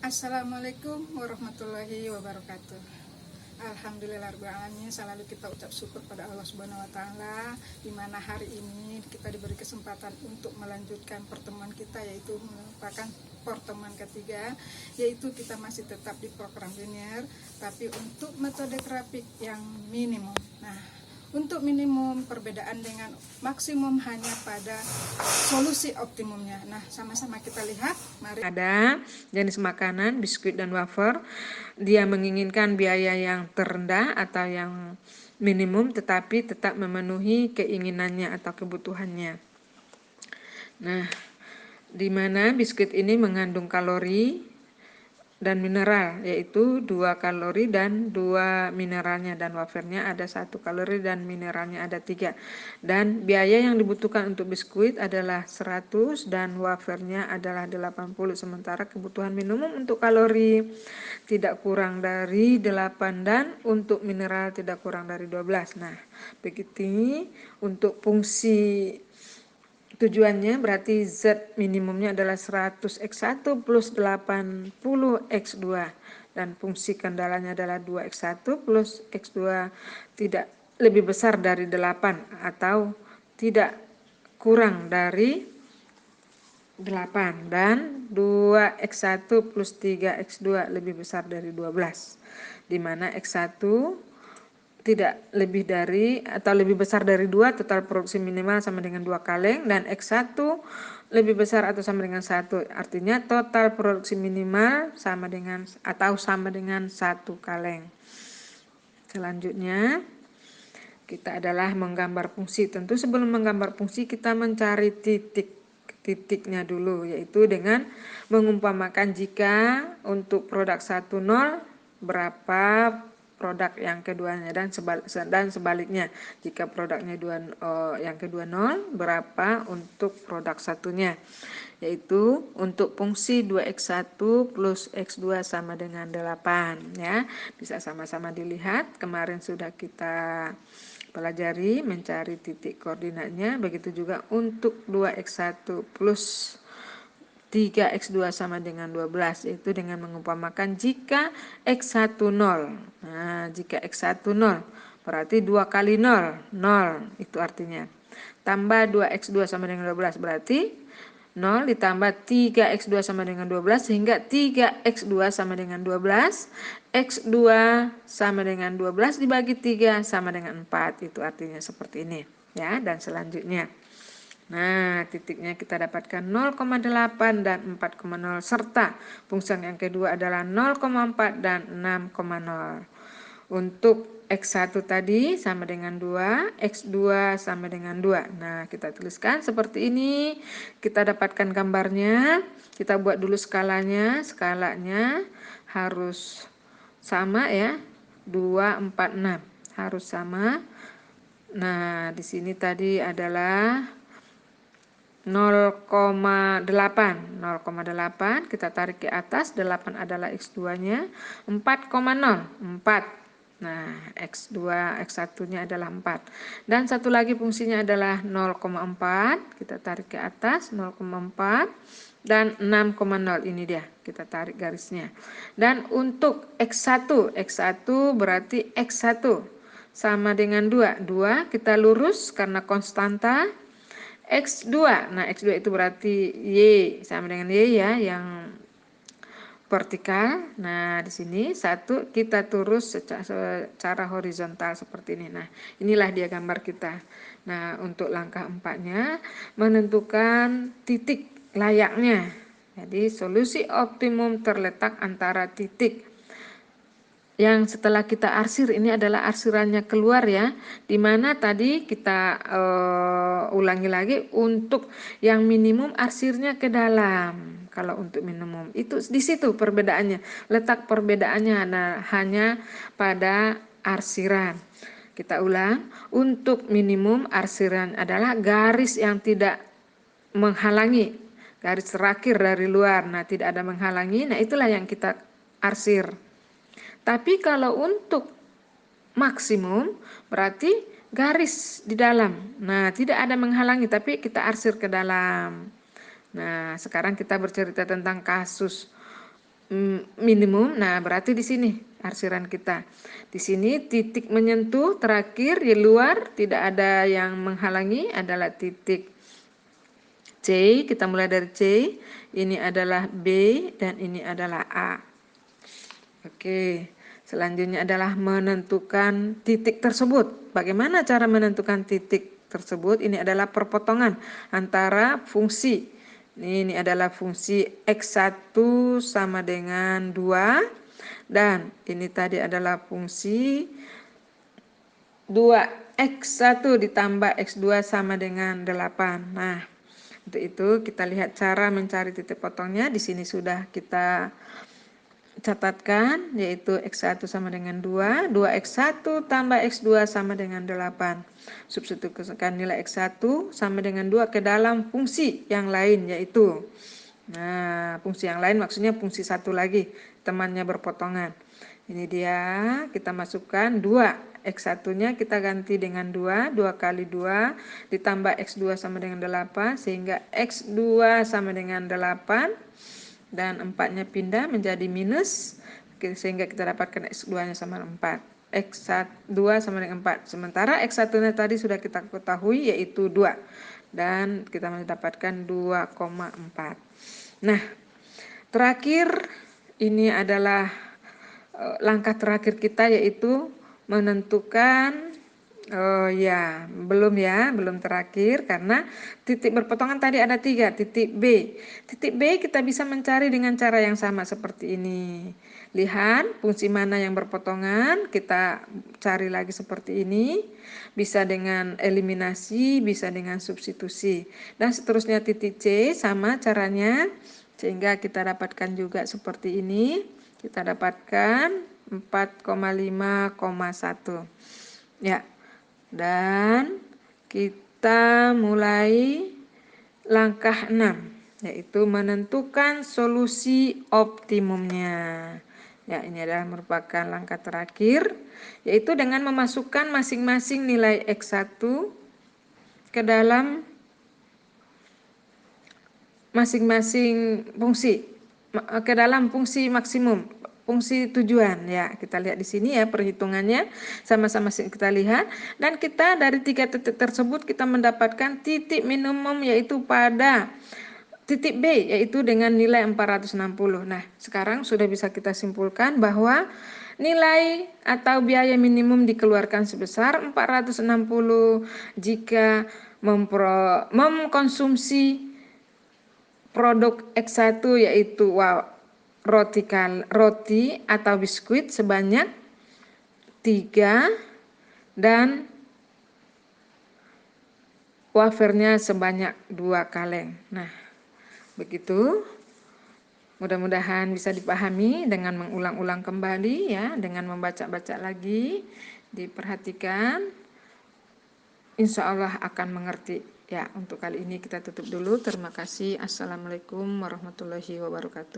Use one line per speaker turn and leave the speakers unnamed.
Assalamualaikum warahmatullahi wabarakatuh. Alhamdulillahirrahmanirrahim. Selalu kita ucap syukur pada Allah Subhanahu wa taala di mana hari ini kita diberi kesempatan untuk melanjutkan pertemuan kita, yaitu merupakan pertemuan ketiga, yaitu kita masih tetap di program linear tapi untuk metode terapik yang minimum. Nah, untuk minimum perbedaan dengan maksimum hanya pada solusi optimumnya. Nah, sama-sama kita lihat. Mari.
Ada jenis makanan, biskuit dan wafer. Dia menginginkan biaya yang terendah atau yang minimum tetapi tetap memenuhi keinginannya atau kebutuhannya. Nah, di mana biskuit ini mengandung kalori dan mineral, yaitu 2 kalori dan 2 mineralnya, dan wafernya ada 1 kalori dan mineralnya ada 3. Dan biaya yang dibutuhkan untuk biskuit adalah 100 dan wafernya adalah 80, sementara kebutuhan minimum untuk kalori tidak kurang dari 8 dan untuk mineral tidak kurang dari 12. Nah, begitu untuk fungsi tujuannya berarti Z minimumnya adalah 100x1 plus 80x2 dan fungsi kendalanya adalah 2x1 plus x2 tidak lebih besar dari 8 atau tidak kurang dari 8 dan 2x1 plus 3x2 lebih besar dari 12, di mana x1 tidak lebih dari atau lebih besar dari 2, total produksi minimal sama dengan 2 kaleng, dan X1 lebih besar atau sama dengan 1, artinya total produksi minimal sama dengan atau sama dengan 1 kaleng. Selanjutnya kita adalah menggambar fungsi. Tentu sebelum menggambar fungsi kita mencari titiknya dulu, yaitu dengan mengumpamakan jika untuk produk 1 0 berapa produk yang keduanya, dan sebaliknya jika produknya yang kedua 0 berapa untuk produk satunya, yaitu untuk fungsi 2x1 plus x2 sama dengan 8 ya. Bisa sama-sama dilihat, kemarin sudah kita pelajari mencari titik koordinatnya. Begitu juga untuk 2x1 plus 3x2 sama dengan 12, yaitu dengan mengumpamakan jika x1 0. Nah, jika x1 0 berarti 2 kali 0, 0 itu artinya. Tambah 2x2 sama dengan 12 berarti 0 ditambah 3x2 sama dengan 12 sehingga 3x2 sama dengan 12, x2 sama dengan 12 dibagi 3 sama dengan 4, itu artinya seperti ini ya. Dan selanjutnya, nah, titiknya kita dapatkan 0,8 dan 4,0 serta fungsi yang kedua adalah 0,4 dan 6,0. Untuk X1 tadi sama dengan 2, X2 sama dengan 2. Nah, kita tuliskan seperti ini. Kita dapatkan gambarnya. Kita buat dulu skalanya. Skalanya harus sama ya. 2, 4, 6. Harus sama. Nah, di sini tadi adalah 0,8 kita tarik ke atas, 8 adalah X2 nya, 4,0 4. Nah, X1 nya adalah 4, dan satu lagi fungsinya adalah 0,4, kita tarik ke atas 0,4 dan 6,0, ini dia, kita tarik garisnya. Dan untuk X1 berarti X1 sama dengan 2 kita lurus karena konstanta. X2, nah X2 itu berarti Y sama dengan Y ya, yang vertikal. Nah, di sini 1 kita terus secara horizontal seperti ini. Nah, inilah dia gambar kita. Nah, untuk langkah 4-nya menentukan titik layaknya. Jadi, solusi optimum terletak antara titik yang setelah kita arsir, ini adalah arsirannya keluar ya, dimana tadi kita ulangi lagi, untuk yang minimum arsirnya ke dalam. Kalau untuk minimum itu di situ perbedaannya, letak perbedaannya hanya pada arsiran. Kita ulang, untuk minimum arsiran adalah garis yang tidak menghalangi, garis terakhir dari luar, nah tidak ada menghalangi, nah itulah yang kita arsir. Tapi kalau untuk maksimum berarti garis di dalam. Nah, tidak ada menghalangi tapi kita arsir ke dalam. Nah, sekarang kita bercerita tentang kasus minimum. Nah, berarti di sini arsiran kita. Di sini titik menyentuh terakhir di luar, tidak ada yang menghalangi, adalah titik C. Kita mulai dari C. Ini adalah B dan ini adalah A. Oke. Selanjutnya adalah menentukan titik tersebut. Bagaimana cara menentukan titik tersebut? Ini adalah perpotongan antara fungsi. Ini adalah fungsi X1 sama dengan 2. Dan ini tadi adalah fungsi 2X1 ditambah X2 sama dengan 8. Nah, untuk itu kita lihat cara mencari titik potongnya. Di sini sudah kita catatkan, yaitu X1 sama dengan 2, 2X1 tambah X2 sama dengan 8. Substitusikan nilai X1 sama dengan 2 ke dalam fungsi yang lain, yaitu, nah, fungsi yang lain maksudnya fungsi satu lagi, temannya berpotongan. Ini dia, kita masukkan 2. X1-nya kita ganti dengan 2, 2 kali 2 ditambah X2 sama dengan 8, sehingga X2 sama dengan 8. Dan 4-nya pindah menjadi minus, sehingga kita dapatkan X2-nya sama 4. X2 sama dengan 4. Sementara X1-nya tadi sudah kita ketahui, yaitu 2. Dan kita mendapatkan 2,4. Nah, terakhir ini adalah langkah terakhir kita, yaitu menentukan belum terakhir, karena titik berpotongan tadi ada 3, titik B. Titik B kita bisa mencari dengan cara yang sama seperti ini. Lihat fungsi mana yang berpotongan, kita cari lagi seperti ini. Bisa dengan eliminasi, bisa dengan substitusi. Dan seterusnya titik C sama caranya, sehingga kita dapatkan juga seperti ini. Kita dapatkan 4,5,1. Ya. Dan kita mulai langkah 6, yaitu menentukan solusi optimumnya. Ya, ini adalah merupakan langkah terakhir, yaitu dengan memasukkan masing-masing nilai X1 ke dalam masing-masing fungsi, ke dalam fungsi maksimum, fungsi tujuan. Ya, kita lihat di sini ya perhitungannya, sama-sama kita lihat, dan kita dari 3 titik tersebut kita mendapatkan titik minimum, yaitu pada titik B, yaitu dengan nilai 460. Nah, sekarang sudah bisa kita simpulkan bahwa nilai atau biaya minimum dikeluarkan sebesar 460 jika mengkonsumsi produk X1, yaitu roti atau biskuit sebanyak 3 dan wafernya sebanyak 2 kaleng. Nah, begitu. Mudah-mudahan bisa dipahami dengan mengulang-ulang kembali ya, dengan membaca-baca lagi, diperhatikan. Insya Allah akan mengerti. Ya, untuk kali ini kita tutup dulu. Terima kasih. Assalamualaikum warahmatullahi wabarakatuh.